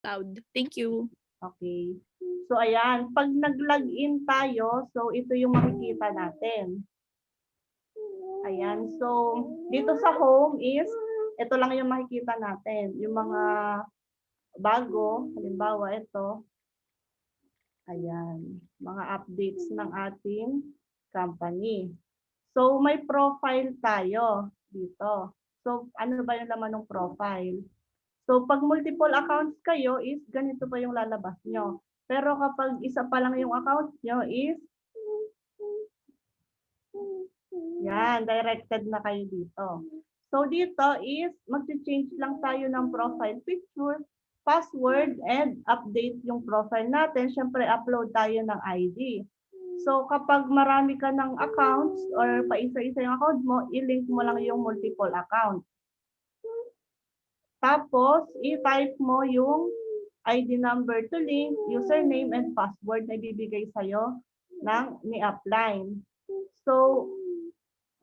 cloud. Thank you. Okay. So ayan, pag nag-login tayo, so ito yung makikita natin. Ayan, so dito sa home is, ito lang yung makikita natin. Yung mga bago, halimbawa ito. Ayan, mga updates ng ating company. So may profile tayo dito. So ano ba yung laman ng profile? So pag multiple accounts kayo is ganito pa yung lalabas nyo. Pero kapag isa pa lang yung account nyo is yan, directed na kayo dito. So dito is mag-change lang tayo ng profile picture, password, and update yung profile natin. Siyempre, upload tayo ng ID. So kapag marami ka ng accounts or paisa-isa yung account mo, i-link mo lang yung multiple account. Tapos, i-type mo yung ID number to link, username, and password na ibibigay sa'yo ni upline. So,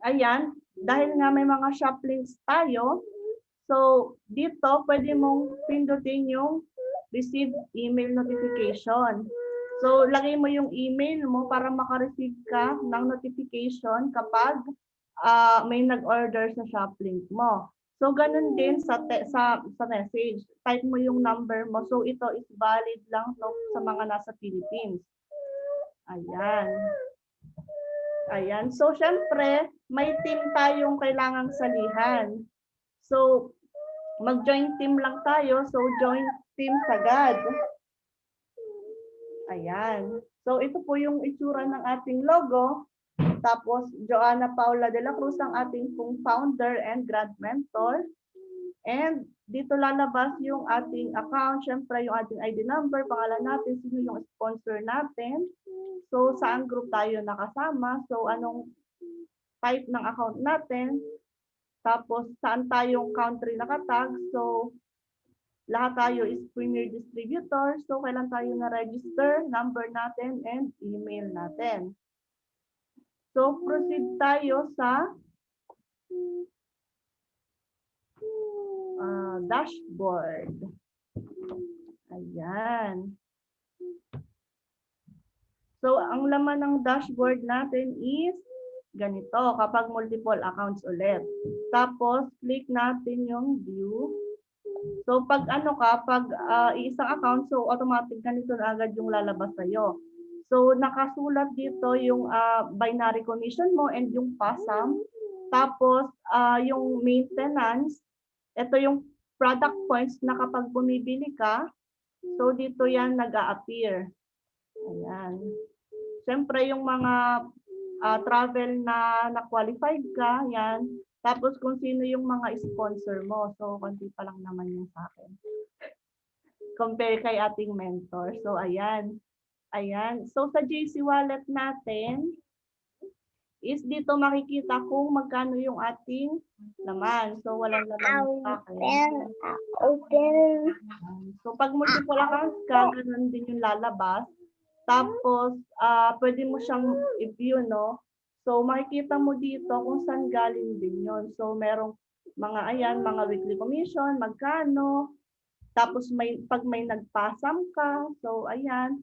ayan, dahil nga may mga shop links tayo, so dito pwede mong pindutin yung receive email notification. So, lagay mo yung email mo para makareceive ka ng notification kapag may nag-order sa shop link mo. So, ganun din sa message. Type mo yung number mo. So, ito is valid lang to sa mga nasa Philippines. Ayan. Ayan. So, syempre, may team tayong kailangang salihan. So, mag-join team lang tayo. So, join team sagad. Ayan. So, ito po yung itsura ng ating logo. Tapos, Joanna Paula de la Cruz ang ating pong founder and grand mentor. And dito lalabas yung ating account, syempre yung ating ID number, pangalan natin, sino yung sponsor natin. So, saan group tayo nakasama. So, anong type ng account natin. Tapos, saan tayong country nakatag. So, lahat tayo is premier distributor. So, kailan tayo na-register, number natin, and email natin. So, proceed tayo sa dashboard. Ayan. So, ang laman ng dashboard natin is ganito, kapag multiple accounts ulit. Tapos, click natin yung view. So, pag isang account, so automatic ganito na agad yung lalabas sa'yo. So, nakasulat dito yung binary commission mo and yung PASAM. Tapos, yung maintenance, ito yung product points na kapag bumibili ka, so dito yan nag-a-appear. Ayan. Siyempre, yung mga travel na qualified ka, yan. Tapos kung sino yung mga sponsor mo. So, konti pa lang naman yung sa akin. Compare kay ating mentor. So, ayan. Ayan. So, sa JC Wallet natin, is dito makikita kung magkano yung ating laman. So, walang laman sa akin. Open. So, pag multiple accounts ka, ganun din yung lalabas. Tapos, pwede mo siyang i-view, no? So, makikita mo dito kung saan galing din yon. So, merong mga weekly commission, magkano. Tapos, pag may nagpasam ka, so, ayan.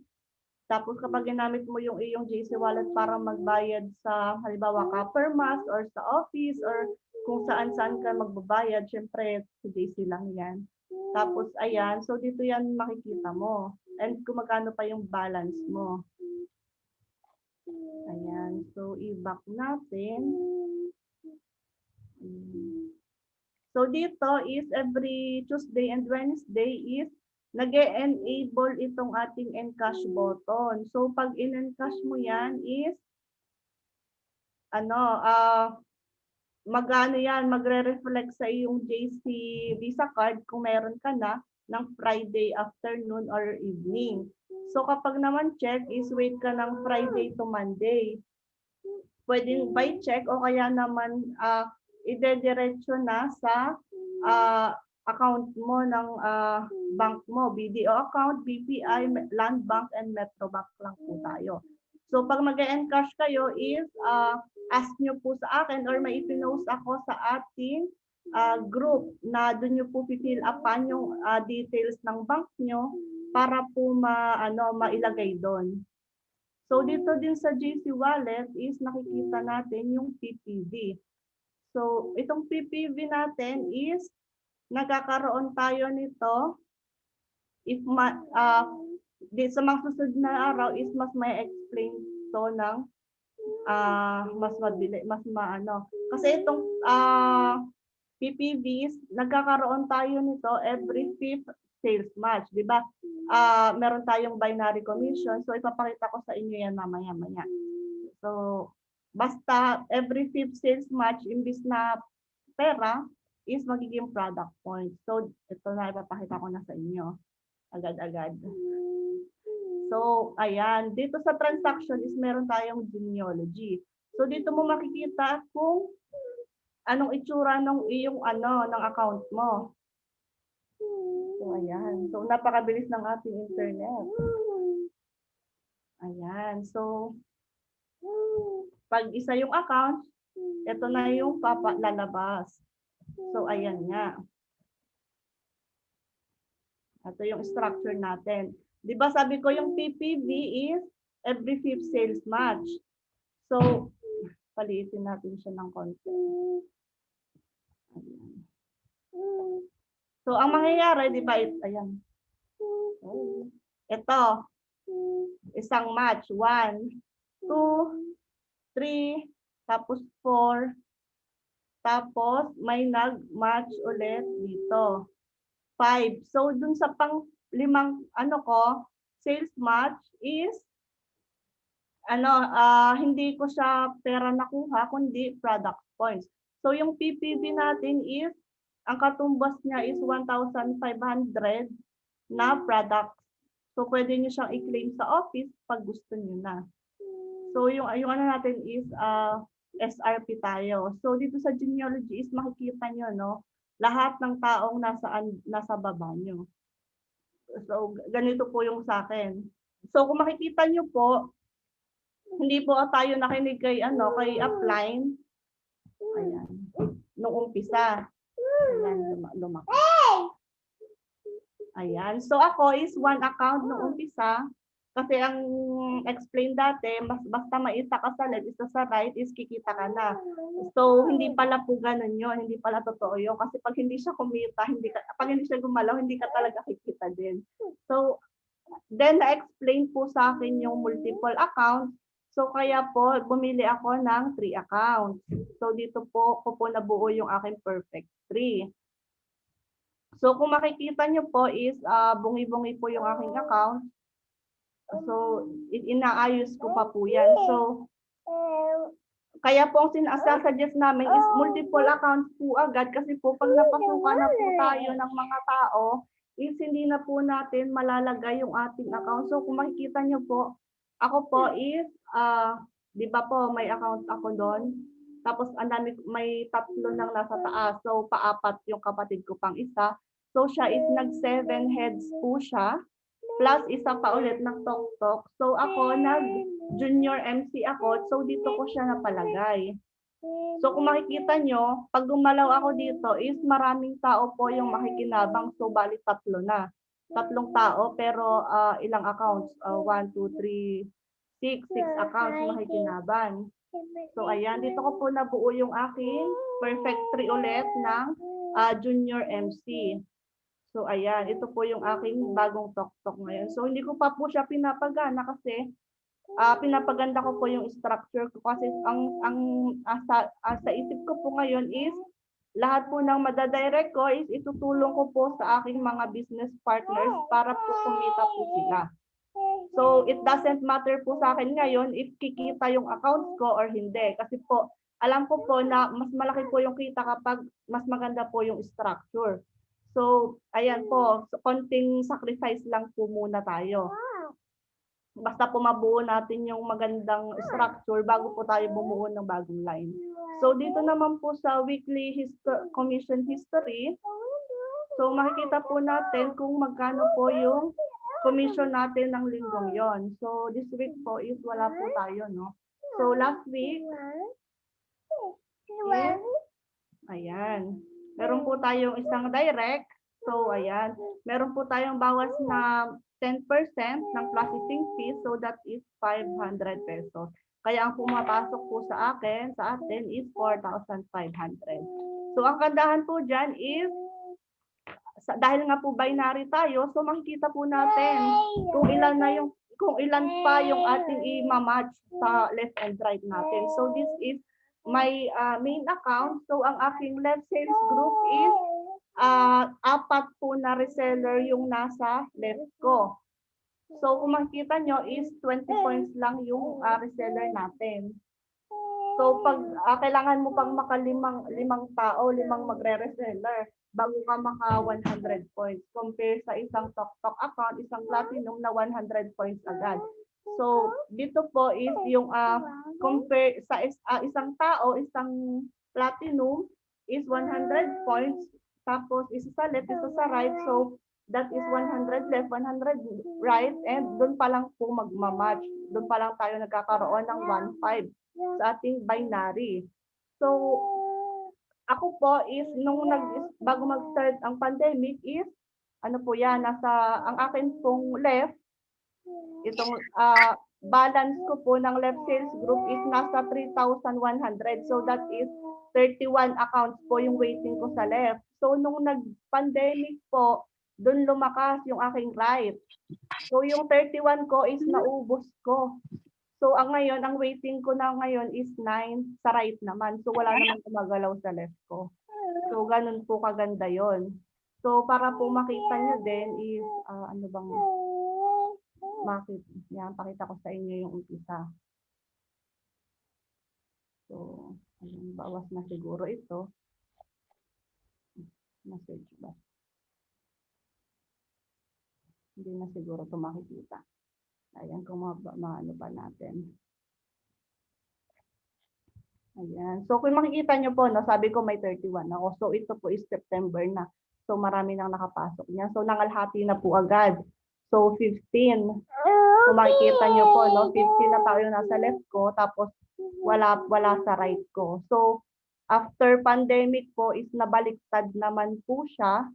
Tapos, kapag ginamit mo yung iyong JC Wallet para magbayad sa, halimbawa, Copper Mass or sa office or kung saan-saan ka magbabayad, syempre, sa JC lang yan. Tapos, ayan. So, dito yan makikita mo. And kung magkano pa yung balance mo. Ayan. So, i-back natin. So, dito is every Tuesday and Wednesday is nag-e-enable itong ating Encash button. So, pag in-encash mo yan is magre-reflect sa iyong JC Visa card kung meron ka na ng Friday afternoon or evening. So kapag naman check is wait ka ng Friday to Monday. Pwedeng by check o kaya naman ide-diretso na sa account mo ng bank mo, BDO account, BPI, Land Bank, and Metrobank lang po tayo. So pag mag-e-encash kayo is ask nyo po sa akin or may ipinost ako sa ating group na doon nyo po fill upan yung details ng bank nyo para po mailagay doon. So dito din sa GC Wallet is nakikita natin yung PPV. So itong PPV natin is nagkakaroon tayo nito if sa mga susunod na araw is mas may explain to ng mas madali, mas maano. Kasi itong PPVs, nagkakaroon tayo nito every 5th sales match, di ba? Meron tayong binary commission, so ipapakita ko sa inyo yan mamaya-maya. So, basta every 5th sales match, imbis na pera, is magiging product points. So, ito na, ipapakita ko na sa inyo. Agad-agad. So, ayan. Dito sa transaction is meron tayong genealogy. So, dito mo makikita kung anong itsura ng iyong ng account mo. So, ayan. So, napakabilis ng ating internet. Ayan. So, pag isa yung account, ito na yung lalabas. So, ayan nga. Ito yung structure natin. Di ba sabi ko yung PPV is every 5th sales match. So, paliitin natin siya ng konti. Ayan. So, ang mangyayari, di ba, ayan. Ito, isang match. 1, 2, 3, tapos 4, tapos may nag-match ulit dito. 5. So, dun sa pang-limang, sales match is, hindi ko siya pera nakuha, kundi product points. So, yung PPV natin is, ang katumbas niya is 1,500 na products. So, pwede niyo siyang i-claim sa office pag gusto niyo na. So, yung natin is SRP tayo. So, dito sa genealogy is makikita niyo, no? Lahat ng taong nasa baba niyo. So, ganito po yung sa akin. So, kung makikita niyo po, hindi po tayo nakinig kay Upline. Ayan. Nung umpisa. Ayan, lumaki. Ayan. So ako is one account nung umpisa. Kasi ang explain dati, basta maisa ka sa left, isa sa right, is kikita ka na. So hindi pala po ganun yun. Hindi pala totoo yun. Kasi pag hindi siya kumita, pag hindi siya gumalaw, hindi ka talaga kikita din. So then na-explain po sa akin yung multiple accounts. So kaya po, bumili ako ng 3 accounts. So dito po, ko po nabuo yung aking perfect 3. So kung makikita nyo po is bungi-bungi po yung aking account. So inaayos ko pa po yan. So kaya po ang sinasuggest namin is multiple accounts po agad kasi po pag napasukan na po tayo ng mga tao, is hindi na po natin malalagay yung ating account. So kung makikita nyo po, ako po is, di ba po may account ako doon. Tapos may 3 nang nasa taas. So paapat yung kapatid ko pang isa. So siya is nag-7 heads po siya. Plus isa pa ulit ng tok-tok. So ako nag-junior MC ako. So dito ko siya napalagay. So kung makikita nyo, pag gumalaw ako dito is maraming tao po yung makikinabang. So bali 3 na. 3 tao pero ilang accounts? 1, 2, 3, 6 accounts makikinabang. So ayan, dito ko po nabuo yung aking perfect 3 ulit ng junior MC. So ayan, ito po yung aking bagong tok-tok ngayon. So hindi ko pa po siya pinapagana kasi pinapaganda ko po yung structure ko kasi sa isip ko po ngayon is lahat po ng madadirect ko is itutulong ko po sa aking mga business partners para po kumita po sila. So it doesn't matter po sa akin ngayon if kikita yung accounts ko or hindi. Kasi po, alam ko po na mas malaki po yung kita kapag mas maganda po yung structure. So, ayan po, konting sacrifice lang po muna tayo. Basta po mabuo natin yung magandang structure bago po tayo bumuo ng bagong line. So, dito naman po sa weekly commission history, so makikita po natin kung magkano po yung commission natin ng linggong yon. So, this week po is wala po tayo, no? So, last week, ayan. Meron po tayong isang direct. So, ayan. Meron po tayong bawas na 10% ng processing fee. So, that is 500 pesos. Kaya ang pumapasok po sa atin is 4,500. So, ang kandahan po dyan is, dahil nga po binary tayo, so makikita po natin kung ilan pa yung ating i-match sa left and right natin. So, this is my main account. So, ang aking left sales group is 4 po na reseller yung nasa left ko. So, kung makikita nyo is 20 points lang yung reseller natin. So, pag kailangan mo pang limang tao, 5 magre-reseller bago ka maka 100 points. Compare sa isang Tok account, isang platinum na 100 points agad. So, dito po is yung compare sa isang tao, isang platinum is 100 points. Tapos, isa sa left, isa sa right. So, that is 100 left, 100 right. And doon pa lang po magmamatch. Doon pa lang tayo nagkakaroon ng 1-5 sa ating binary. So, ako po is bago mag-start ang pandemic is ano po yan, ang akin pong left, itong balance ko po ng left sales group is nasa 3,100. So that is 31 accounts po yung waiting ko sa left. So nung nag-pandemic po, doon lumakas yung aking right. So yung 31 ko is naubos ko. So ang waiting ko na ngayon is 9 sa right naman. So wala naman gumagalaw sa left ko. So ganun po kaganda yon. So para po makita nyo din is yan, pakita ko sa inyo yung umpisa. So bawas na siguro ito. Message ba? Hindi na siguro ito makikita. Ayan, kung maano pa natin. Ayan. So, kung makikita nyo po, no, sabi ko may 31 ako. So, ito po is September na. So, marami nang nakapasok niya. So, nangalhati na po agad. So, 15. Kung makikita nyo po, no, 15 na tayo nasa left ko. Tapos, wala sa right ko. So, after pandemic po is nabaliktad naman po siya.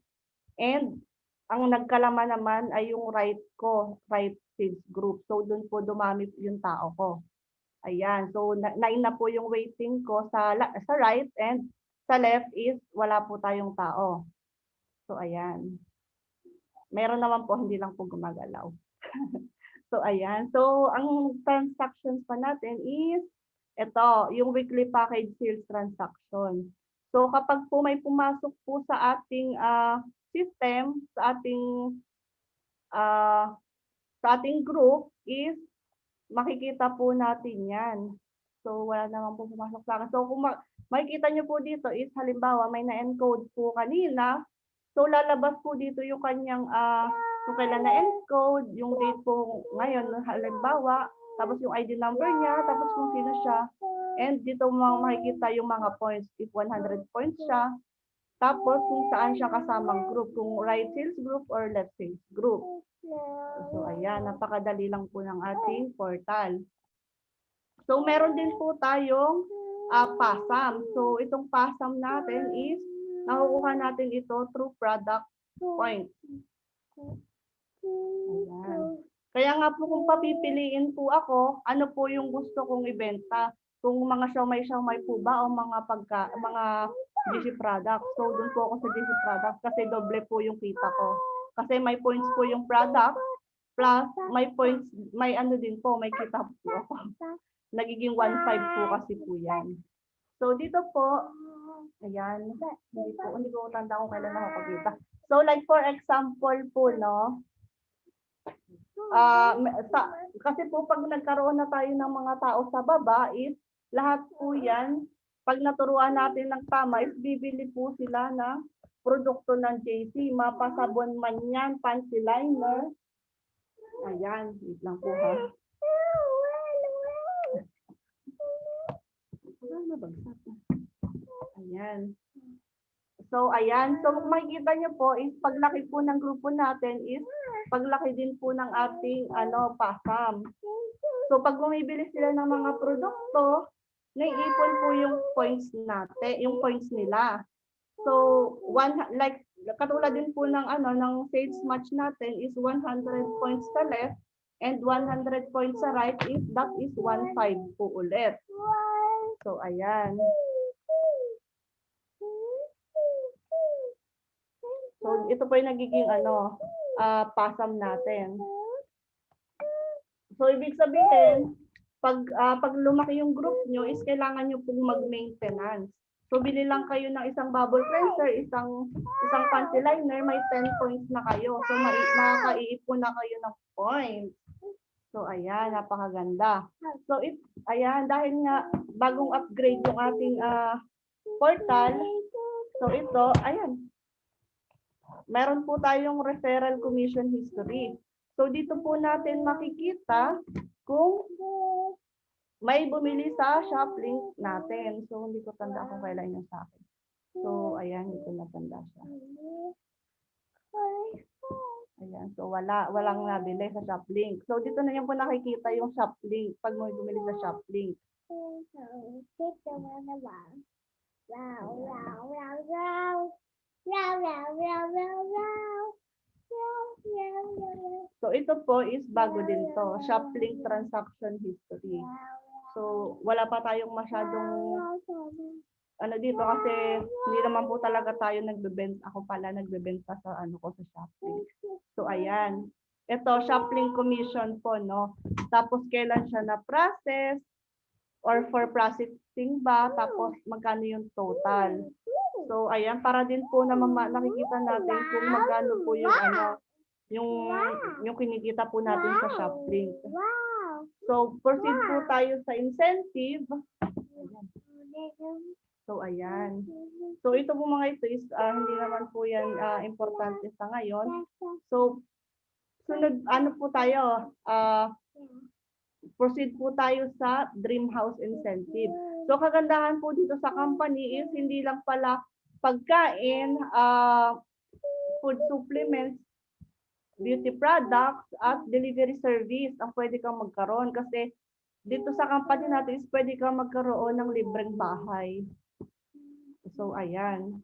And, ang nagkalaman naman ay yung right ko, right sales group. So, dun po dumami yung tao ko. Ayan. So, 9 na po yung waiting ko sa right and sa left is wala po tayong tao. So, ayan. Meron naman po, hindi lang po gumagalaw. So, ayan. So, ang transactions pa natin is ito, yung weekly package sales transaction. So, kapag po may pumasok po sa ating system, sa ating group is makikita po natin yan. So, wala naman po pumasok sa akin. So, kung makikita nyo po dito is halimbawa may na-encode po kanina. So, lalabas po dito yung kanyang kung kailan na-encode, yung date po ngayon, halimbawa, tapos yung ID number niya, tapos kung sino siya. And dito makikita yung mga points. If 100 points siya, tapos kung saan siya kasamang group, kung right sales group or left sales group. So, ayan, napakadali lang po ng ating portal. So, meron din po tayong PASAM. So, itong PASAM natin is, nakukuha natin ito through product points. Ayan. Kaya nga po kung papipiliin po ako, ano po yung gusto kong ibenta. Kung mga siomay po ba o mga GC products. So, dun po ako sa GC products kasi doble po yung kita ko. Kasi may points po yung product, plus may points, may ano din po, may kita po ako. Nagiging 1.5 po kasi po yan. So dito po, ayan, hindi ko tanda kung kailan nakapagkita. So like for example po, no, kasi po pag nagkaroon na tayo ng mga tao sa baba is, lahat po yan, pag naturuan natin ng tama is bibili po sila ng produkto ng JC, mapasabon man yan, panty liner. Ayan, wait lang po ha. Ayan. So, ayan. So, makikita nyo po is paglaki po ng grupo natin is paglaki din po ng ating PASAM. So, pag bumibili sila ng mga produkto, naiipon po yung points natin, yung points nila. So, like katulad din po ng ng sales match natin is 100 points sa left and 100 points sa right, if that is 1.5 po ulit. So, ayan. So, ito po yung nagiging pasam natin. So, ibig sabihin, pag lumaki yung group nyo, is kailangan nyo pong mag-maintenance. So, bili lang kayo ng isang bubble cleanser, isang panty liner, may 10 points na kayo. So, makakaiipon na kayo ng points. So, ayan, napakaganda. So, ayan, dahil nga bagong upgrade yung ating portal, so ito, ayan, meron po tayong referral commission history. So, dito po natin makikita kung may bumili sa shop link natin. So, hindi ko tanda kung kailan yung sa akin. So, ayan, hindi ko natanda siya. Ayan, so walang nabili sa shop link. So, dito na yan po nakikita yung shop link pag may bumili sa shop link. So, ito po is bago din to, shop link transaction history. So, wala pa tayong masyadong dito kasi hindi naman po talaga tayo nagbebenta. Ako pala nagbebenta sa sa shop link. So, ayan. Ito, shop link commission po, no? Tapos, kailan siya na-process or for processing ba? Tapos, magkano yung total? So, ayan, para din po na nakikita natin kung magkano po yung yung kinikita po natin sa shop link. So, proceed po tayo sa incentive. So, ayan. So, ito po mga ito is, hindi naman po yan importante sa ngayon. So, sunod, po tayo? Proceed po tayo sa Dream House Incentive. So, kagandahan po dito sa company is hindi lang pala pagkain, food supplements, beauty products, at delivery service ang pwede kang magkaroon. Kasi dito sa company natin is pwede kang magkaroon ng libreng bahay. So, ayan.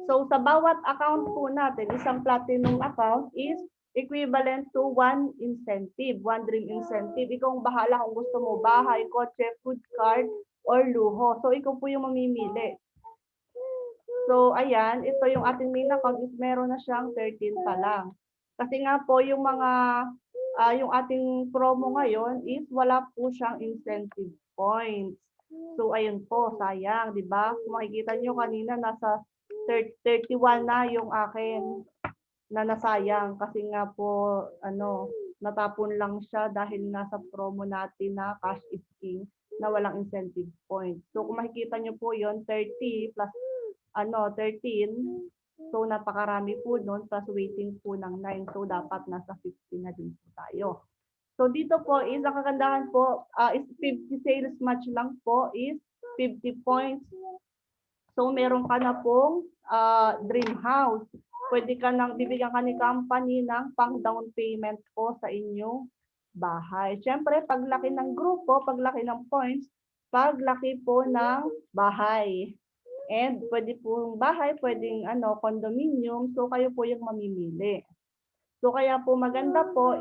So, sa bawat account po natin, isang platinum account is equivalent to 1 incentive, 1 dream incentive. Ikaw ang bahala kung gusto mo bahay, kotse, food card, or luho. So, ikaw po yung mamimili. So, ayan, ito yung ating main account is meron na siyang 13 pa lang. Kasi nga po, yung yung ating promo ngayon is wala po siyang incentive points. So, ayun po, sayang, di ba? Kung makikita nyo kanina, nasa 31 na yung akin na nasayang. Kasi nga po, natapon lang siya dahil nasa promo natin na cash is king na walang incentive points. So, kung makikita nyo po yon 30 plus 13. So, napakarami po doon, plus waiting po ng 9. So, dapat nasa 50 na din po tayo. So, dito po is, ang kagandahan po, is 50 sales match lang po is 50 points. So, meron ka na pong dream house. Pwede ka nang bibigyan ka ni company ng pang down payment po sa inyong bahay. Siyempre, paglaki ng grupo, paglaki ng points, paglaki po ng bahay. And pwede pong bahay, pwedeng condominium, so kayo po yung mamimili. So kaya po maganda po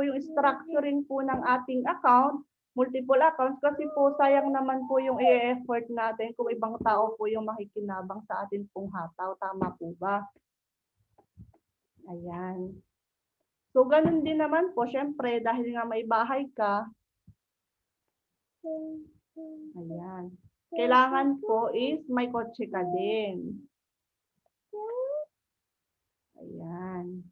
yung structuring po ng ating account, multiple accounts, kasi po sayang naman po yung i-effort natin kung ibang tao po yung makikinabang sa atin pong hataw. Tama po ba? Ayan. So ganun din naman po, syempre, dahil nga may bahay ka, ayan. Kailangan po is may kotse ka din. Ayan.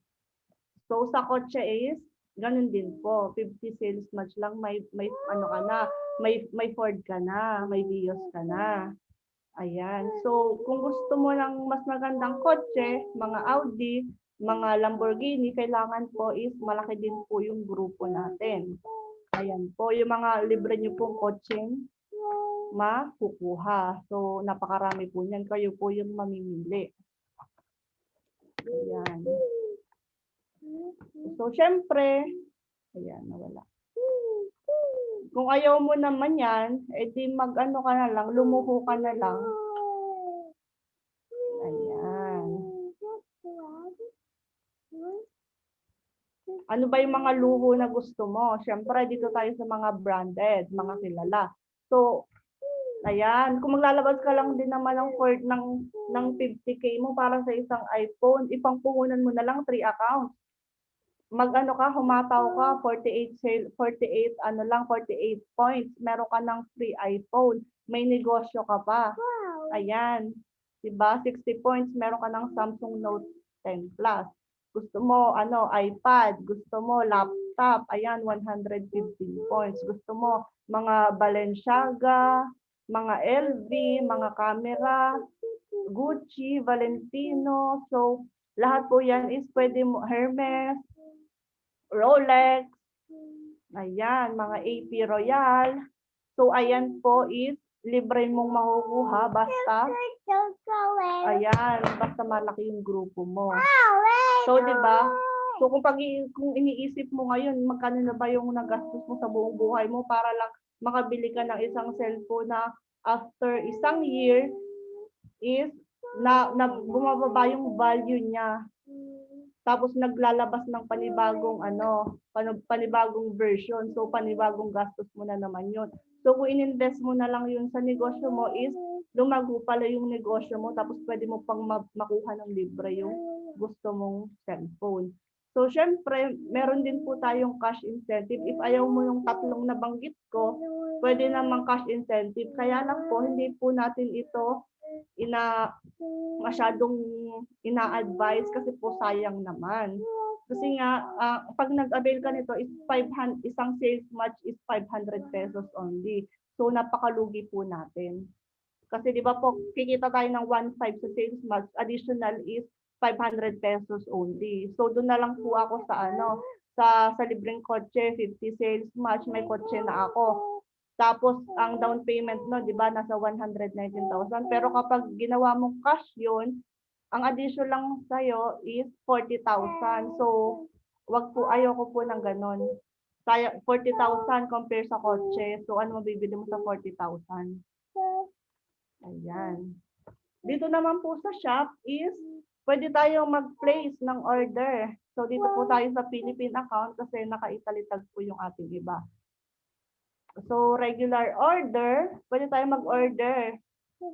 So sa kotse is ganun din po. 50 sales match lang, may ka na, may Ford ka na, may Vios ka na. Ayan. So kung gusto mo ng mas magandang kotse, mga Audi, mga Lamborghini, kailangan po is malaki din po yung grupo natin. Ayan po, yung mga libre nyo pong kotseng makukuha. So, napakarami po niyan. Kayo po yung mamimili. Ayan. So, syempre, ayan, nawala. Kung ayaw mo naman yan, edi ka na lang, lumuho ka na lang. Ano ba yung mga luho na gusto mo? Siyempre, dito tayo sa mga branded, mga kilala. So, ayan. Kung maglalabas ka lang din naman ng 50K mo para sa isang iPhone, ipangpuhunan mo na lang 3 accounts. Mag-ano ka, humataw ka, 48 sale, 48 ano lang, 48 points. Meron ka ng free iPhone. May negosyo ka pa. Ayan. Diba? 60 points, meron ka ng Samsung Note 10 Plus. Gusto mo, ano, iPad. Gusto mo, laptop. Ayan, 115 points. Gusto mo, mga Balenciaga, mga LV, mga camera, Gucci, Valentino. So, lahat po yan is pwede mo, Hermes, Rolex, ayan, mga AP Royal. So, ayan po is libre mong makukuha basta, ayan, basta malaki yung grupo mo. So, di ba? So, kung iniisip mo ngayon, magkano na ba yung nagastos mo sa buong buhay mo para lang makabili ka ng isang cellphone na after isang year is na bumababa yung value niya. Tapos naglalabas ng panibagong panibagong version. So panibagong gastos mo na naman 'yon. So kung ininvest mo na lang 'yun sa negosyo mo is lumago pala yung negosyo mo tapos pwede mo pang makuha ng libre yung gusto mong cellphone. So syempre, meron din po tayong cash incentive. If ayaw mo yung tatlong nabanggit ko, pwede namang cash incentive. Kaya lang po hindi po natin ito masyadong ina-advise kasi po sayang naman. Kasi nga, pag nag-avail ka nito, is 500, isang sales match is 500 pesos only. So, napakalugi po natin. Kasi di ba po, kikita tayo ng 1.5 sa sales match, additional is 500 pesos only. So, doon na lang po ako sa libreng kotse, 50 sales match, may kotse na ako. Tapos, ang down payment no, di ba, nasa 119,000. Pero kapag ginawa mong cash yun, ang addition lang sa'yo is 40,000. So, ayoko po ng ganon. 40,000 compare sa kotse. So, ano mabibili mo sa 40,000? Ayan. Dito naman po sa shop is, pwede tayong mag-place ng order. So, dito po tayo sa Philippine account kasi naka-Italy tag po yung ating iba. So, regular order, pwede tayong mag-order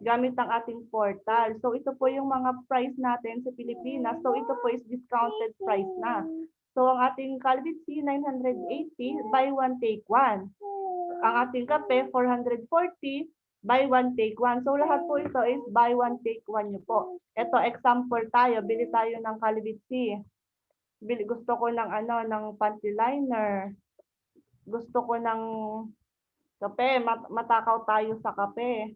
gamit ang ating portal. So, ito po yung mga price natin sa Pilipinas. So, ito po is discounted price na. So, ang ating Calvit C, 980, buy one, take one. Ang ating kape, 440, buy one, take one. So, lahat po ito is buy one, take one nyo po. Ito, example tayo. Bili tayo ng Calvit C. Gusto ko ng panty liner. Gusto ko ng kape, matakaw tayo sa kape.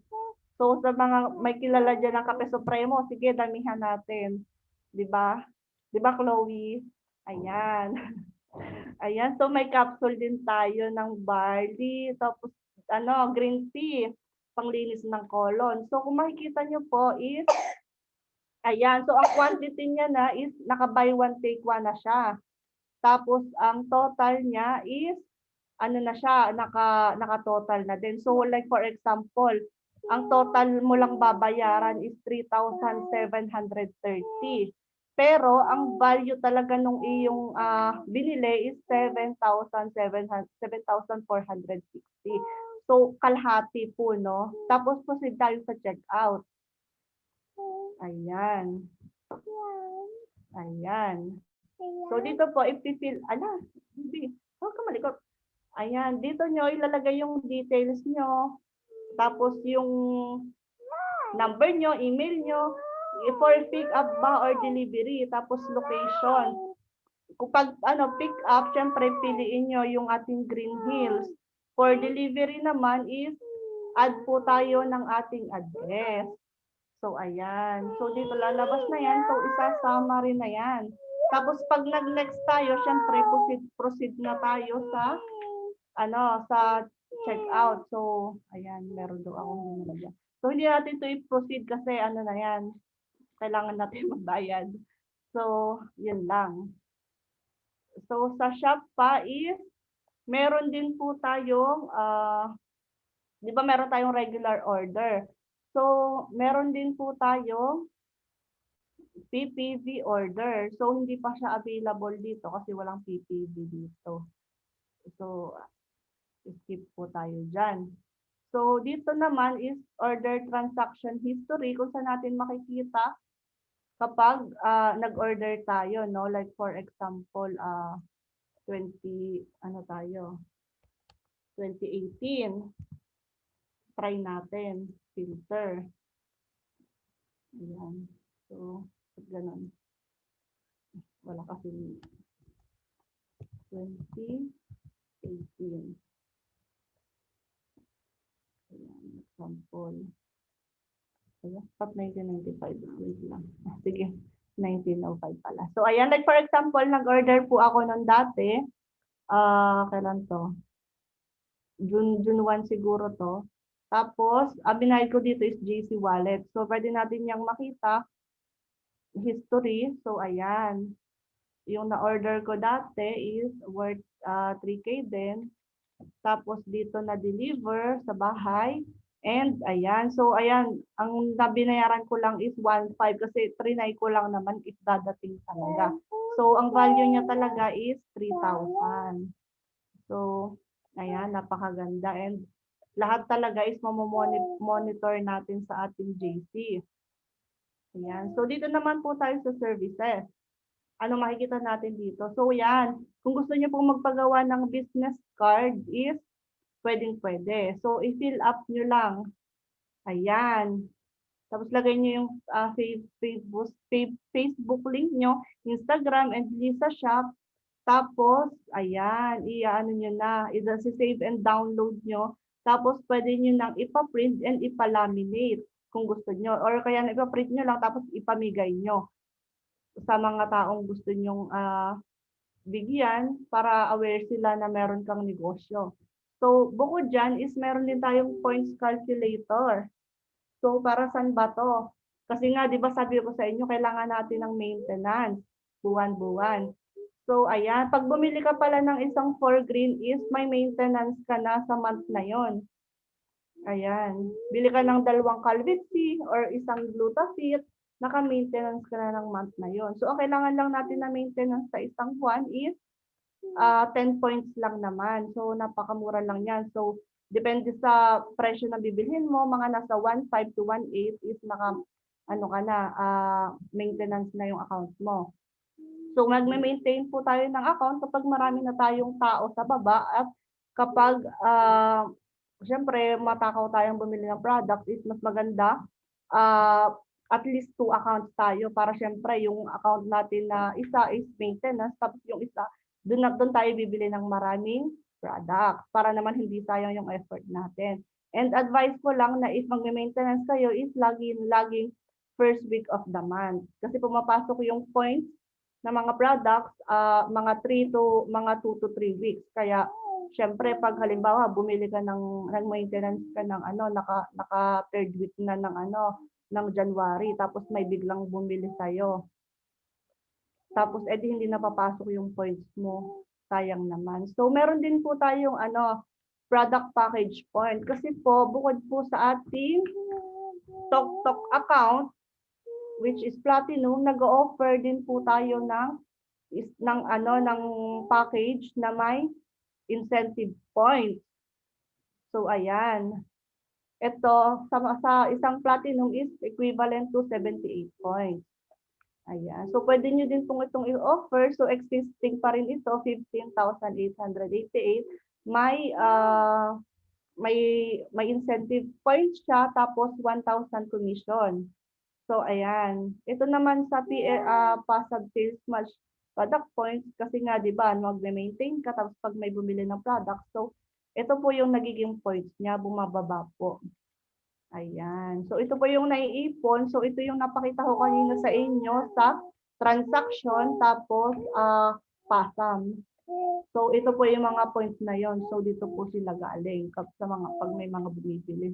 So sa mga may kilala dyan ng Kape Supremo, sige, damihan natin. 'Di ba? 'Di ba, Chloe? Ayan. Ayan, so may capsule din tayo ng barley, tapos green tea, panglinis ng colon. So kung makikita nyo po is, ayan, so ang quantity niya na is naka-buy one take one na siya. Tapos ang total niya is na siya, naka-total na din. So like for example, ang total mo lang babayaran is 3,730. Pero ang value talaga nung iyong binili is 7,460. So kalahati po, no? Tapos proceed tayo sa checkout. Ayan. Ayan. So dito po, if you feel, hindi, huwag ka malikot. Ayan, dito nyo ilalagay yung details nyo. Tapos yung number nyo, email nyo, for pick up ba or delivery. Tapos location. Kapag pick up, syempre piliin nyo yung ating Green Hills. For delivery naman is add po tayo ng ating address. So ayan. So dito lalabas na yan. So isasama rin na yan. Tapos pag nag-next tayo, syempre proceed na tayo sa sa checkout. So, ayan, meron daw akong nilagyan. So, hindi natin to i-proceed kasi na yan. Kailangan natin magbayad. So, yun lang. So, sa shop pa is, meron din po tayong, di ba meron tayong regular order. So, meron din po tayong PPV order. So, hindi pa siya available dito kasi walang PPV dito. So, skip po tayo dyan. So, dito naman is order transaction history kung saan natin makikita kapag nag-order tayo, no? Like for example, 2018. Try natin, filter. Ayan. So, ganun. Wala kasi 2018. Ayan, example. Ayan, pat 1995. Wait lang. Sige, 1905 pala. So, ayan, like for example, nag-order po ako nung dati. Kailan to? June 1 siguro to. Tapos, binayad ko dito is GC Wallet. So, pwede natin yung makita history. So, ayan. Yung na-order ko dati is worth 3K din. Tapos, dito na-deliver sa bahay. And, ayan. So, ayan. Ang nabinayaran ko lang is 1.5 kasi trinay ko lang naman if dadating talaga. So, ang value niya talaga is 3,000. So, ayan, napakaganda. And lahat talaga is monitor natin sa ating JC. Ayan. So, dito naman po tayo sa services. Ano makikita natin dito? So, yan. Kung gusto niyo pong magpagawa ng business card is pwedeng-pwede. So, i-fill up nyo lang. Ayan. Tapos, lagay nyo yung Facebook link nyo, Instagram, and Lisa Shop. Tapos, ayan, i-ano nyo na, i-save and download nyo. Tapos, pwede nyo nang ipa-print and ipa-laminate kung gusto nyo. Or kaya ipa-print nyo lang, tapos ipamigay nyo sa mga taong gusto nyong bigyan para aware sila na meron kang negosyo. So, bukod dyan is meron din tayong points calculator. So, para saan ba to? Kasi nga, di ba sabi ko sa inyo, kailangan natin ng maintenance, buwan-buwan. So, ayan. Pag bumili ka pala ng isang 4 green is may maintenance ka na sa month na yon. Ayan. Bili ka ng 2 Calvit-C or isang Glutafit, naka-maintenance ka na ng month na yon. So, ang kailangan lang natin na maintenance sa isang buwan is 10 points lang naman. So, napakamura lang yan. So, depende sa presyo na bibilhin mo, mga nasa 1.5 to 1.8 is maintenance na yung account mo. So, magme-maintain po tayo ng account kapag marami na tayong tao sa baba at kapag, syempre, matakaw tayong bumili ng product is mas maganda, at least 2 accounts tayo para syempre yung account natin na isa is maintenance, tapos yung isa, doon tayo bibili ng maraming product para naman hindi sayang yung effort natin. And advice ko lang na if magme-maintenance kayo is laging first week of the month. Kasi pumapasok yung points na mga products, mga 2 to 3 weeks. Kaya, syempre, pag halimbawa, bumili ka ng maintenance ka ng naka third week na ng January, tapos may biglang bumili sa'yo. Tapos, edi hindi napapasok yung points mo. Sayang naman. So, meron din po tayong product package point. Kasi po, bukod po sa ating TokTok account, which is Platinum, nag-offer din po tayo ng package na may incentive points. So, ayan. Ito, sa isang Platinum is equivalent to 78 points. Ayan. So, pwede nyo din itong i-offer. So, existing pa rin ito, 15,888. May incentive points siya, tapos 1,000 commission. So, ayan. Ito naman sa passive sales match product points, kasi nga, di ba, mag-maintain ka, tapos pag may bumili ng product, so, ito po yung nagiging points niya, bumababa po. Ayan. So, ito po yung naiipon. So, ito yung napakita ko kanina sa inyo sa transaction, tapos PASAM. So, ito po yung mga points na yon. So, dito po sila galing sa pag may mga bumibili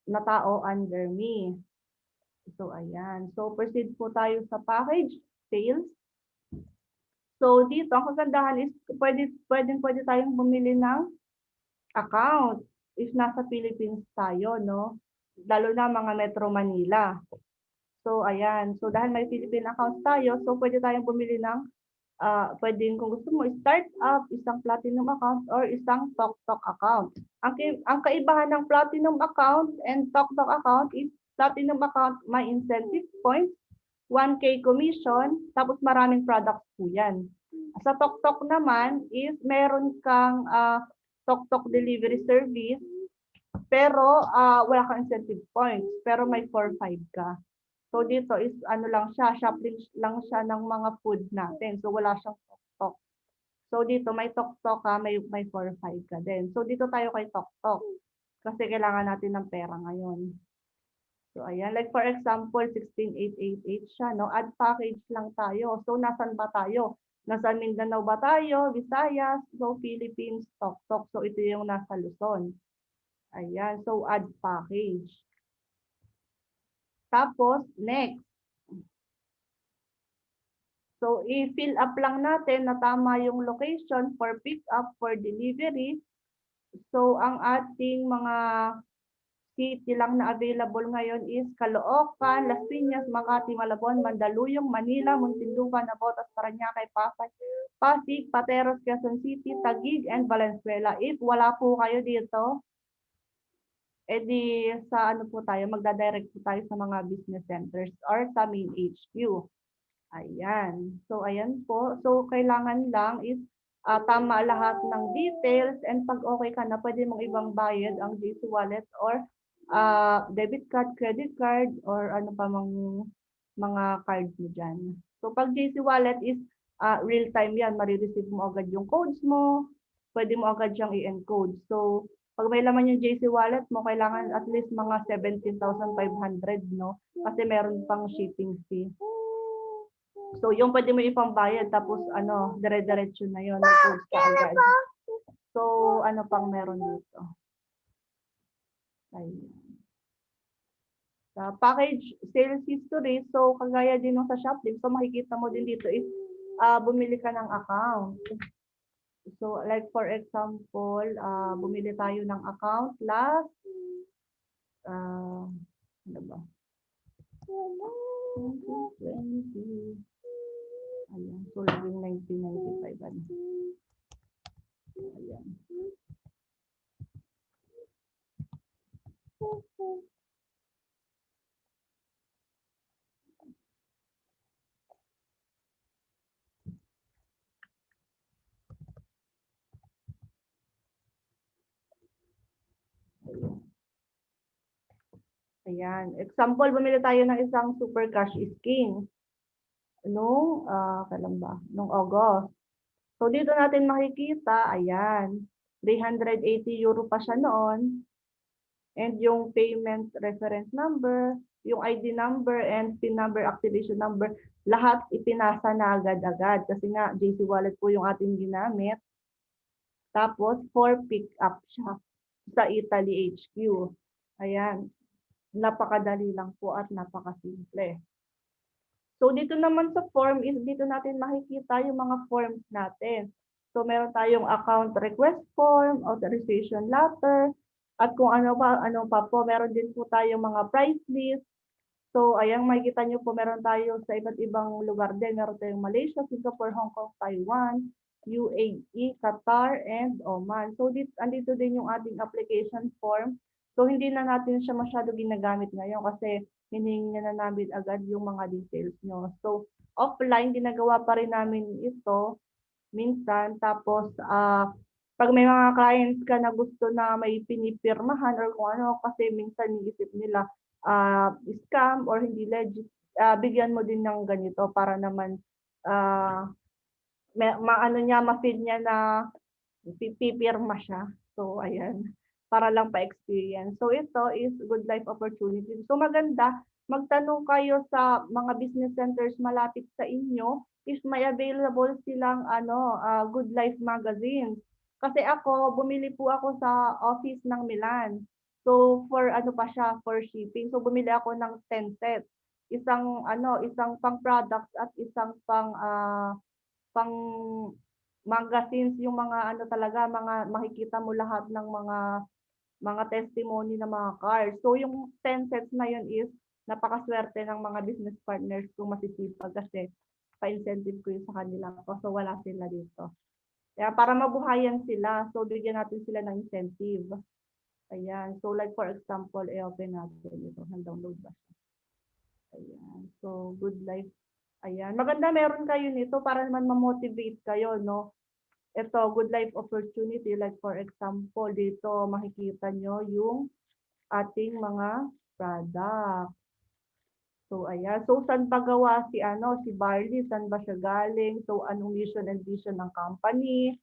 na tao under me. So, ayan. So, proceed po tayo sa package sales. So, dito, ang kagandahan is pwede tayong bumili ng account if nasa Philippines tayo, no? Lalo na mga Metro Manila. So, ayan. So, dahil may Philippine accounts tayo, so pwede tayong bumili ng, pwedeng kung gusto mo, start up, isang platinum account, or isang Tok account. Ang kaibahan ng platinum account and Tok account is platinum account may incentive points, 1K commission, tapos maraming products po yan. Sa Tok naman is meron kang Tok delivery service, pero wala kang incentive points, pero may 4-5 ka. So dito is ano lang siya, shopping lang siya ng mga food natin. So wala siyang Tok. So dito may Tok ka, may 4-5 ka din. So dito tayo kay Tok kasi kailangan natin ng pera ngayon. So ayan, like for example, 16,888 siya, no? Add package lang tayo. So nasan ba tayo? Nasa Mindanao ba tayo? Visayas? So Philippines, Tok. So ito yung nasa Luzon. Ayan, so add package. Tapos, next. So, i-fill up lang natin na tama yung location for pick up, for delivery. So, ang ating mga city lang na available ngayon is Caloocan, Las Piñas, Makati, Malabon, Mandaluyong, Manila, Muntinlupa, Navotas, Parañaque, Pasig, Pateros, Quezon City, Taguig, and Valenzuela. If wala po kayo dito, edi sa ano po tayo, magdadirect po tayo sa mga business centers or sa main HQ. Ayan. So, ayan po. So, kailangan lang is tama lahat ng details and pag okay ka na, pwede mong ibang bayad ang JC Wallet or debit card, credit card, or ano pa mang mga card mo dyan. So, pag JC Wallet is real time yan. Marireceive mo agad yung codes mo. Pwede mo agad siyang i-encode. So, pag may laman yung JC Wallet mo, kailangan at least mga 17,500, no? Kasi meron pang shipping fee. So, yung pwede mo ipambayad, tapos ano, dire-diretso na yun. May codes ka agad. So, ano pang meron dito? Ayun. Package sales history, so kagaya din nung sa Shopee, so makikita mo din dito is bumili ka ng account. So, like for example, bumili tayo ng account last, ano ba? 2020. Ayan, so laging 1995. Ano? Ayan. Ayan. Example, bumili tayo ng isang super cash scheme. Nung, kailan ba? Nung August. So, dito natin makikita, ayan, 380 euro pa siya noon. And yung payment reference number, yung ID number, and PIN number, activation number, lahat ipinasa na agad-agad. Kasi nga, JC Wallet po yung ating ginamit. Tapos, for pick up siya sa Italy HQ. Ayan. Napakadali lang po at napakasimple. So dito naman sa form is dito natin makikita yung mga forms natin. So meron tayong account request form, authorization letter, at kung ano pa po, meron din po tayong mga price list. So ayan, makikita nyo po meron tayo sa iba't ibang lugar din. Meron tayong Malaysia, Singapore, Hong Kong, Taiwan, UAE, Qatar, and Oman. So andito din yung ating application form. So hindi na natin siya masyado ginagamit ngayon kasi hinihingi na namin agad yung mga details nyo. So offline, ginagawa pa rin namin ito minsan. Tapos pag may mga clients ka na gusto na may pinipirmahan or kung ano, kasi minsan iisip nila scam or hindi legit, bigyan mo din ng ganito para naman ma-feel niya na pipirma siya. So, ayan. Para lang pa-experience. So, ito is good life opportunity. So, maganda. Magtanong kayo sa mga business centers malapit sa inyo if may available silang good life magazines. Kasi ako, bumili po ako sa office ng Milan. So, for ano pa siya, for shipping. So, bumili ako ng 10 sets. Isang pang products at isang pang magazines, yung mga talaga, mga makikita mo lahat ng mga testimony ng mga cars. So yung 10 sets na yun is napakaswerte ng mga business partners kung masisipag kasi pa-incentive ko yun sa kanila. So wala sila dito. Kaya para mabuhayan sila, so bigyan natin sila ng incentive. Ayan. So like for example, i-open natin ito. Download ba siya? Ayan. So good life. Ayan. Maganda meron kayo nito para naman ma-motivate kayo, no? Ito, good life opportunity. Like for example, dito makikita nyo yung ating mga product. So ayan. So saan pa gawa si Barley? Saan ba siya galing? So anong mission and vision ng company?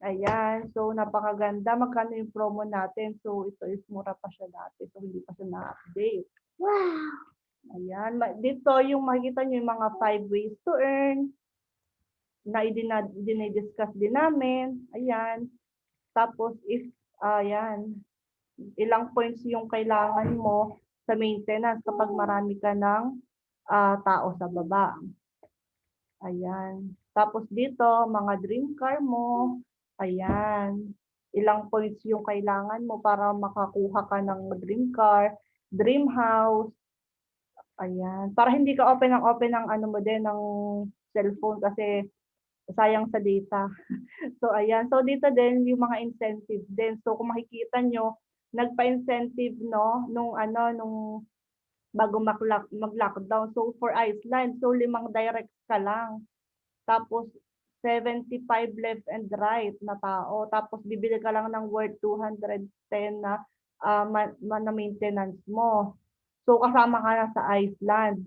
Ayan. So napakaganda. Magkano yung promo natin? So ito is mura pa siya dati. So hindi pa siya na-update. Wow. Ayan. Dito yung makikita nyo yung mga 5 ways to earn na dinidiscuss din namin. Ayan. Tapos ayan, ilang points yung kailangan mo sa maintenance kapag marami ka ng tao sa baba. Ayan. Tapos dito, mga dream car mo. Ayan. Ilang points yung kailangan mo para makakuha ka ng dream car, dream house. Ayan. Para hindi ka open ng ano mo din, ng cellphone kasi sayang sa data. So ayan, so dito din yung mga incentive din. So kung makikita nyo, nagpa-incentive no nung bago mag-lockdown. So for Iceland, so 5 direct ka lang. Tapos 75 left and right na tao. Tapos bibili ka lang ng worth 210 na na maintenance mo. So kasama ka na sa Iceland.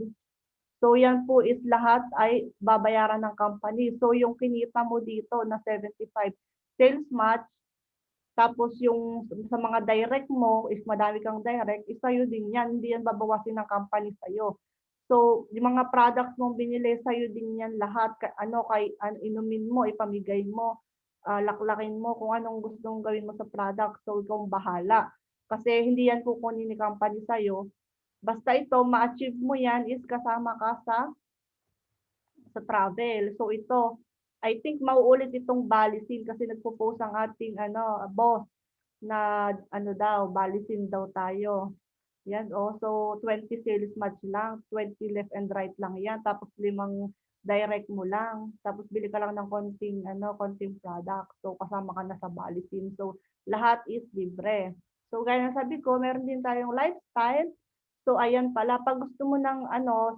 So yan po is lahat ay babayaran ng company. So yung kinita mo dito na 75 sales match, tapos yung sa mga direct mo, if madami kang direct, isayo din yan. Hindi yan babawasin ng company sa'yo. So yung mga products mong binili, sa'yo din yan lahat. Inumin mo, ipamigay mo, laklakin mo kung anong gustong gawin mo sa product. So ikaw bahala. Kasi hindi yan kukunin ni company sa'yo. Basta ito, ma-achieve mo yan is kasama ka sa travel. So ito, I think mauulit itong Balisin kasi nagpo-post ang ating boss na Balisin daw tayo. Yan, so 20 sales match lang, 20 left and right lang yan, tapos 5 direct mo lang, tapos bili ka lang ng konting product. So kasama ka na sa Balisin. So lahat is libre. So gaya ng sabi ko, meron din tayong lifestyle. So ayan pala, pag gusto mo ng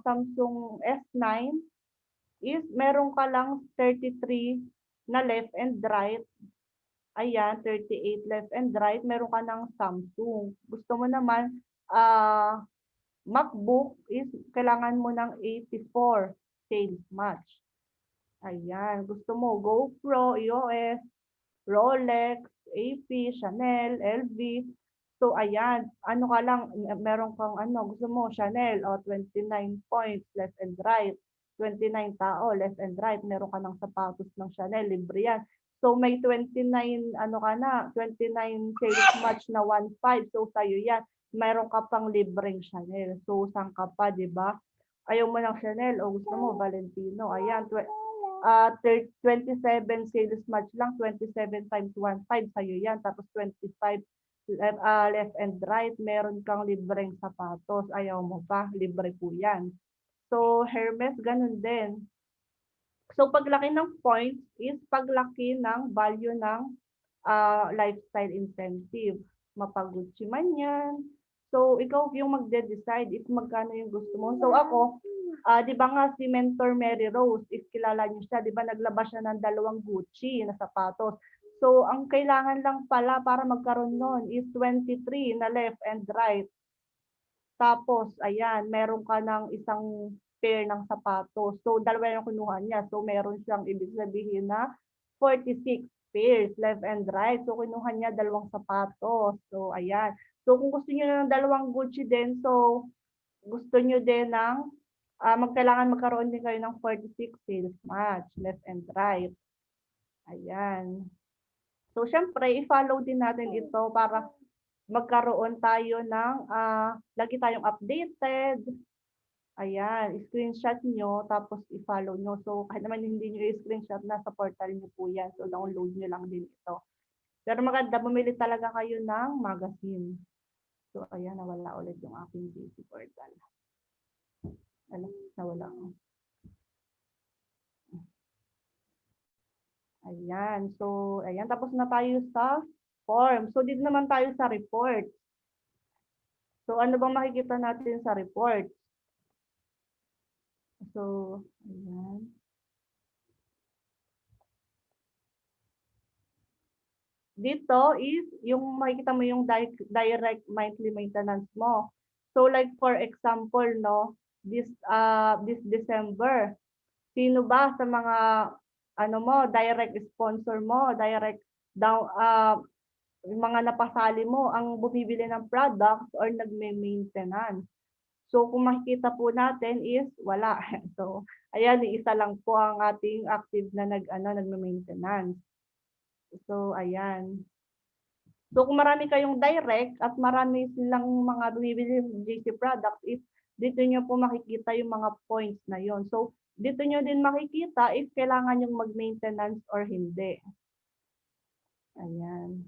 Samsung S9 is meron ka lang 33 na left and right. Ayan, 38 left and right, meron ka ng Samsung. Gusto mo naman MacBook is kailangan mo ng 84 sales match. Ayan, gusto mo GoPro, EOS, Rolex, AP, Chanel, LV. So ayan, ka lang, meron kang gusto mo Chanel o 29 points left and right. 29 tao left and right, meron ka ng sapatos ng Chanel, libre yan. So may 29 29 sales match na 1.5. So sa'yo yan. Meron ka pang libreng Chanel. So saan ka pa, 'di ba? Ayaw mo ng Chanel o gusto mo Valentino. Ayan, 27 sales match lang, 27 times 1.5 sa'yo yan. Tapos 25 left and right, meron kang libreng sapatos. Ayaw mo pa, libre po yan. So Hermes, ganun din. So paglaki ng points is paglaki ng value ng lifestyle incentive. Mapag-Gucci man yan. So ikaw yung magde-decide if magkano yung gusto mo. So ako, di ba nga si Mentor Mary Rose, if kilala niyo siya, di ba naglabas siya ng 2 Gucci na sapatos. So ang kailangan lang pala para magkaroon nun is 23 na left and right. Tapos, ayan, meron ka ng isang pair ng sapatos. So, 2 yung kinuha niya. So, meron siyang ibig sabihin na 46 pairs left and right. So, kinuha niya 2 sapatos. So, ayan. So, kung gusto niyo ng 2 Gucci din, so, gusto niyo din ng kailangan magkaroon din kayo ng 46 sales match left and right. Ayan. So, syempre, i-follow din natin ito para magkaroon tayo ng lagi tayong updated. Ayan, screenshot nyo, tapos i-follow nyo. So, kahit naman hindi nyo i-screenshot, nasa portal nyo po yan. So, download nyo lang din ito. Pero maganda, bumili talaga kayo ng magazine. So, ayan, nawala ulit yung aking busy portal. Ano, nawala ko. Ayan. So, ayan. Tapos na tayo sa form. So, dito naman tayo sa report. So, ano bang makikita natin sa report? So, ayan. Dito is yung makikita mo yung direct monthly maintenance mo. So like for example, no, this December, sino ba sa mga ano mo, direct sponsor mo, direct down yung mga napasali mo ang bumibili ng products or nagme-maintenance. So kung makikita po natin is wala. So ayan, isa lang po ang ating active na nagme-maintenance. So ayan. So kung marami kayong direct at marami silang mga bumibili ng JC products, is dito nyo po makikita yung mga points na yon. So dito nyo din makikita if kailangan yung mag-maintenance or hindi. Ayan.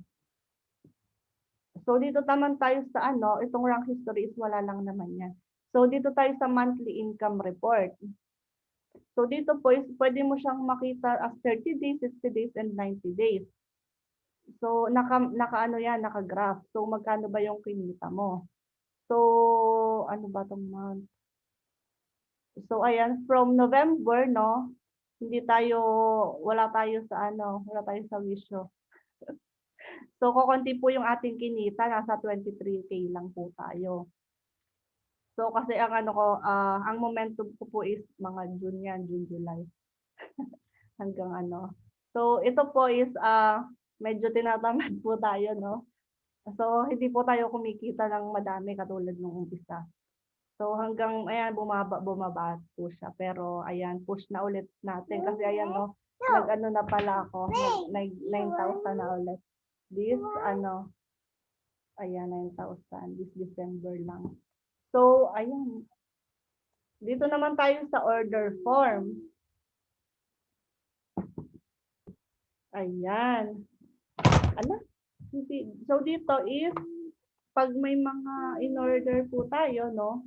So dito naman tayo sa itong rank history is wala lang naman yan. So dito tayo sa monthly income report. So dito po is pwede mo siyang makita as 30 days, 60 days, and 90 days. So naka yan, naka-graph. So magkano ba yung kinita mo? So ano ba tong month? So ayan, from November, no, wala tayo sa wisyo. So kokonti po yung ating kinita, nasa 23K lang po tayo. So kasi ang momentum ko po is mga June, July. Hanggang So ito po is medyo tinatamad po tayo, no. So hindi po tayo kumikita ng madami katulad nung umpisa. So hanggang ayan bumaba po siya, pero ayan push na ulit natin kasi ayan no, na pala ako, nag 9,000 na ulit. This ayan 9,000 this December lang. So ayan. Dito naman tayo sa order form. Ayan. So dito is pag may mga in-order po tayo, no?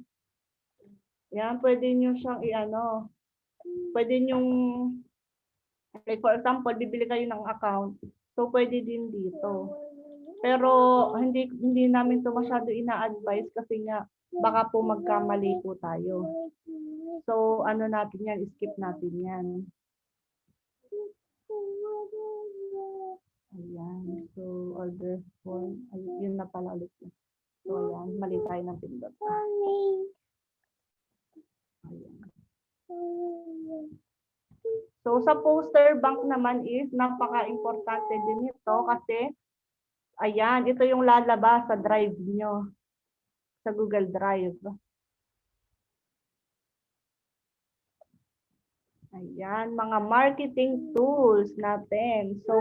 Yan, pwede nyo siyang pwede nyong, like for example, bibili kayo ng account. So pwede din dito. Pero hindi namin to masyado ina-advise kasi nga baka po magkamali po tayo. So natin yan, skip natin yan. Ayan. So, order form. Yun na pala ulit. So, ayan. Mali tayo ng pindot. Ayan. So, sa poster bank naman is napaka-importante din ito kasi ayan, ito yung lalabas sa drive nyo. Sa Google Drive. Ayan, mga marketing tools natin. So,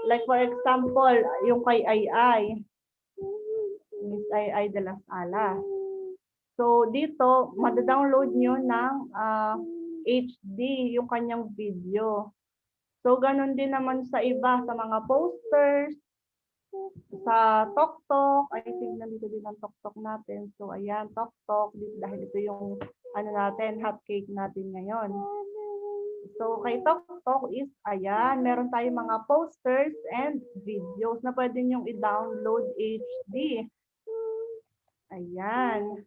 like for example, yung kay Miss Ai de las Alas. So, dito, madadownload nyo ng HD, yung kanyang video. So, ganun din naman sa iba, sa mga posters, sa TokTok. I think nandito din ang TokTok natin. So, ayan, TokTok, dahil ito yung natin, hot cake natin ngayon. So, kay TokTok is, ayan, meron tayong mga posters and videos na pwede nyong i-download HD. Ayan.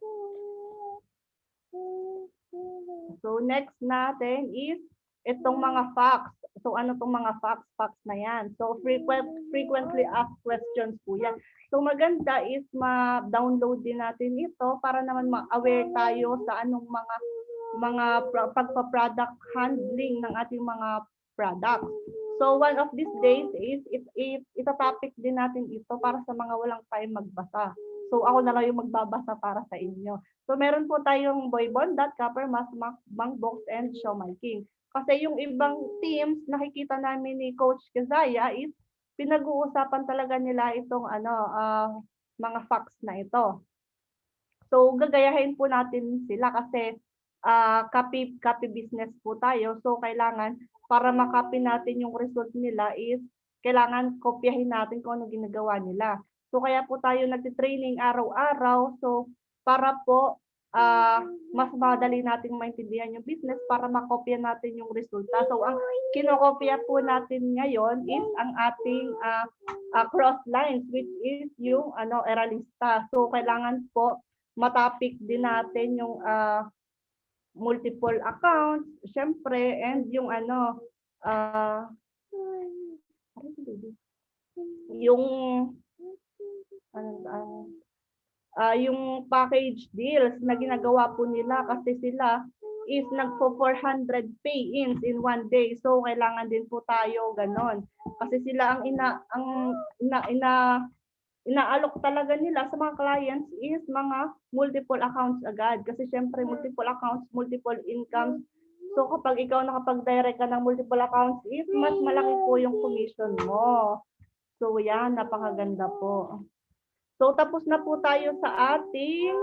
So, next natin is itong mga facts. So, ano tong mga facts? Facts na yan. So, frequently asked questions po yan. So, maganda is ma-download din natin ito para naman ma-aware tayo sa anong mga pagpa-product handling ng ating mga products. So one of these days is ita-topic din natin ito para sa mga walang time magbasa. So ako na lang yung magbabasa para sa inyo. So meron po tayong Boy Bondat, Copper Mask, Bang Box, and Show My King. Kasi yung ibang teams nakikita namin ni Coach Kazaya is pinag-uusapan talaga nila itong mga facts na ito. So gagayahin po natin sila kasi copy business po tayo. So, kailangan, para makopy natin yung result nila is, kailangan kopyahin natin kung ano ginagawa nila. So, kaya po tayo nagtitraining araw-araw. So, para po mas madali nating maintindihan yung business para makopya natin yung resulta. So ang kinokopya po natin ngayon is ang ating cross lines, which is yung eralista. So kailangan po matapik din natin yung multiple accounts, syempre, and yung yung yung package deals na ginagawa po nila kasi sila is nagpo 400 pay-ins in one day. So kailangan din po tayo ganon. Kasi sila ang inaalok talaga nila sa mga clients is mga multiple accounts agad. Kasi syempre multiple accounts, multiple incomes. So kapag ikaw nakapag-direct ka ng multiple accounts is mas malaki po yung commission mo. So yan, napakaganda po. So tapos na po tayo sa ating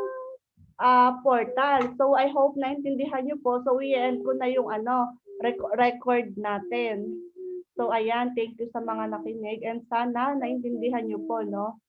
portal. So I hope naintindihan niyo po. So i-end ko na yung record natin. So ayan, thank you sa mga nakinig and sana naintindihan niyo po, no?